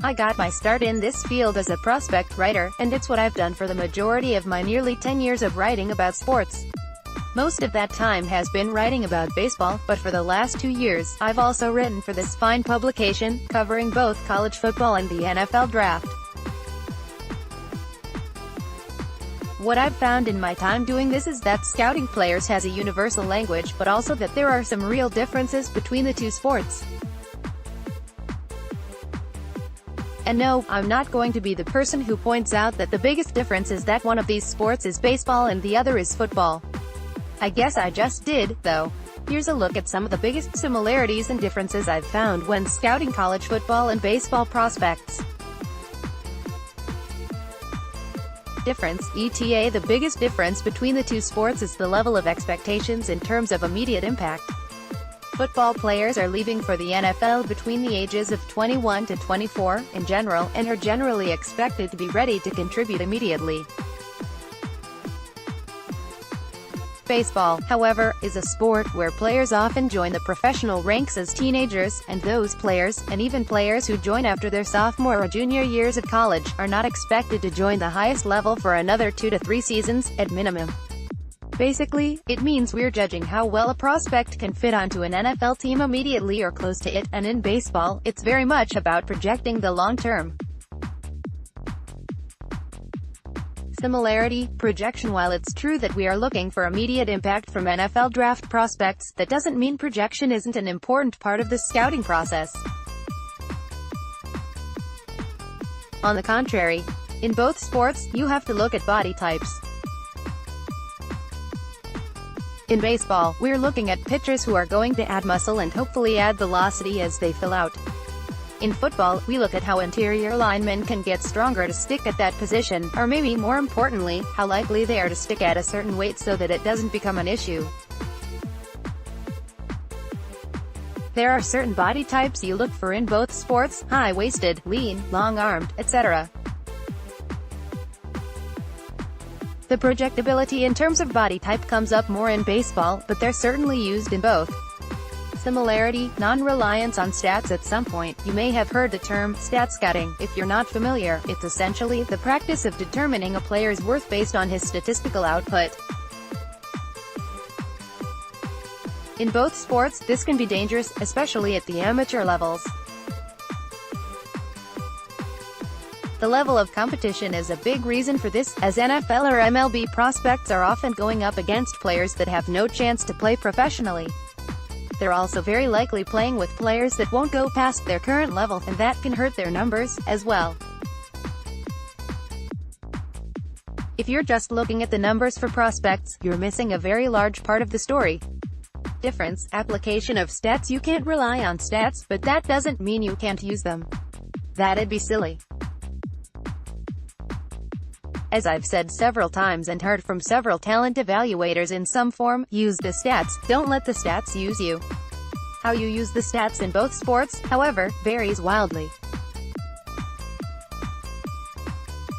I got my start in this field as a prospect writer, and it's what I've done for the majority of my nearly 10 years of writing about sports. Most of that time has been writing about baseball, but for the last 2 years, I've also written for this fine publication, covering both college football and the NFL draft. What I've found in my time doing this is that scouting players has a universal language, but also that there are some real differences between the two sports. And no, I'm not going to be the person who points out that the biggest difference is that one of these sports is baseball and the other is football. I guess I just did, though. Here's a look at some of the biggest similarities and differences I've found when scouting college football and baseball prospects. Difference, ETA. The biggest difference between the two sports is the level of expectations in terms of immediate impact. Football players are leaving for the NFL between the ages of 21 to 24, in general, and are generally expected to be ready to contribute immediately. Baseball, however, is a sport where players often join the professional ranks as teenagers, and those players, and even players who join after their sophomore or junior years of college, are not expected to join the highest level for another 2 to 3 seasons, at minimum. Basically, it means we're judging how well a prospect can fit onto an NFL team immediately or close to it, and in baseball, it's very much about projecting the long term. Similarity, projection. While it's true that we are looking for immediate impact from NFL draft prospects, that doesn't mean projection isn't an important part of the scouting process. On the contrary, in both sports, you have to look at body types. In baseball, we're looking at pitchers who are going to add muscle and hopefully add velocity as they fill out. In football, we look at how interior linemen can get stronger to stick at that position, or maybe more importantly, how likely they are to stick at a certain weight so that it doesn't become an issue. There are certain body types you look for in both sports: high-waisted, lean, long-armed, etc. The projectability in terms of body type comes up more in baseball, but they're certainly used in both. Similarity, non-reliance on stats. At some point, you may have heard the term stat scouting. If you're not familiar, it's essentially the practice of determining a player's worth based on his statistical output. In both sports, this can be dangerous, especially at the amateur levels. The level of competition is a big reason for this, as NFL or MLB prospects are often going up against players that have no chance to play professionally. They're also very likely playing with players that won't go past their current level, and that can hurt their numbers, as well. If you're just looking at the numbers for prospects, you're missing a very large part of the story. Difference, application of stats. You can't rely on stats, but that doesn't mean you can't use them. That'd be silly. As I've said several times and heard from several talent evaluators in some form, use the stats, don't let the stats use you. How you use the stats in both sports, however, varies wildly.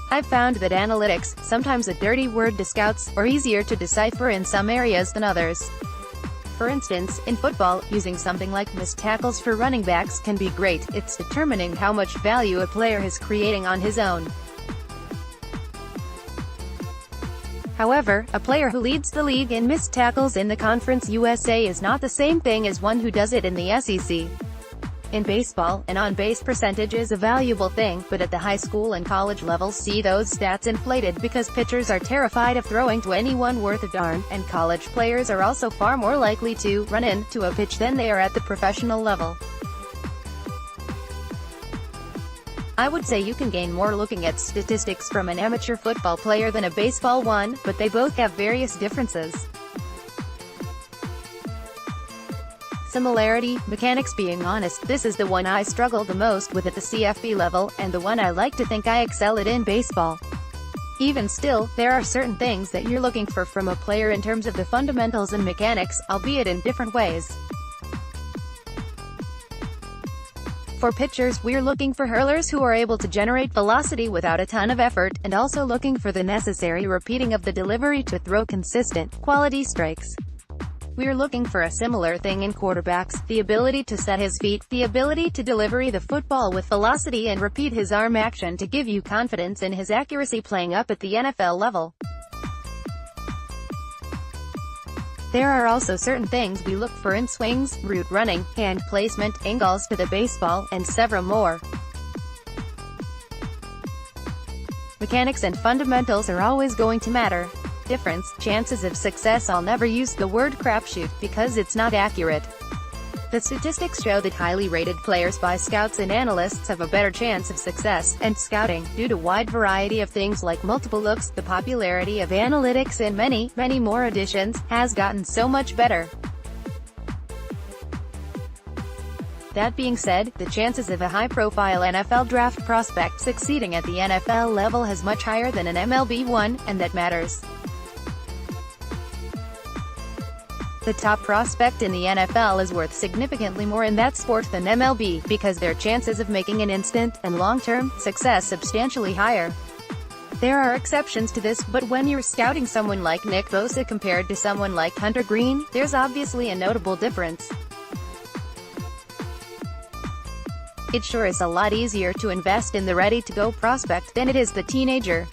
I've found that analytics, sometimes a dirty word to scouts, are easier to decipher in some areas than others. For instance, in football, using something like missed tackles for running backs can be great. It's determining how much value a player is creating on his own. However, a player who leads the league in missed tackles in the Conference USA is not the same thing as one who does it in the SEC. In baseball, an on-base percentage is a valuable thing, but at the high school and college levels see those stats inflated because pitchers are terrified of throwing to anyone worth a darn, and college players are also far more likely to run into a pitch than they are at the professional level. I would say you can gain more looking at statistics from an amateur football player than a baseball one, but they both have various differences. Similarity, mechanics. Being honest, this is the one I struggle the most with at the CFB level, and the one I like to think I excel at in baseball. Even still, there are certain things that you're looking for from a player in terms of the fundamentals and mechanics, albeit in different ways. For pitchers, we're looking for hurlers who are able to generate velocity without a ton of effort, and also looking for the necessary repeating of the delivery to throw consistent, quality strikes. We're looking for a similar thing in quarterbacks, the ability to set his feet, the ability to deliver the football with velocity and repeat his arm action to give you confidence in his accuracy playing up at the NFL level. There are also certain things we look for in swings, route running, hand placement, angles to the baseball, and several more. Mechanics and fundamentals are always going to matter. Difference, chances of success. I'll never use the word crapshoot, because it's not accurate. The statistics show that highly rated players by scouts and analysts have a better chance of success, and scouting, due to wide variety of things like multiple looks, the popularity of analytics and many, many more additions, has gotten so much better. That being said, the chances of a high-profile NFL draft prospect succeeding at the NFL level is much higher than an MLB one, and that matters. The top prospect in the NFL is worth significantly more in that sport than MLB, because their chances of making an instant, and long-term, success substantially higher. There are exceptions to this, but when you're scouting someone like Nick Bosa compared to someone like Hunter Greene, there's obviously a notable difference. It sure is a lot easier to invest in the ready-to-go prospect than it is the teenager.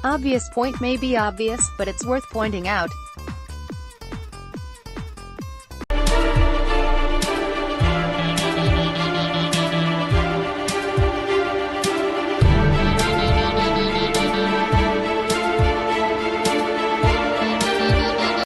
Obvious point may be obvious, but it's worth pointing out.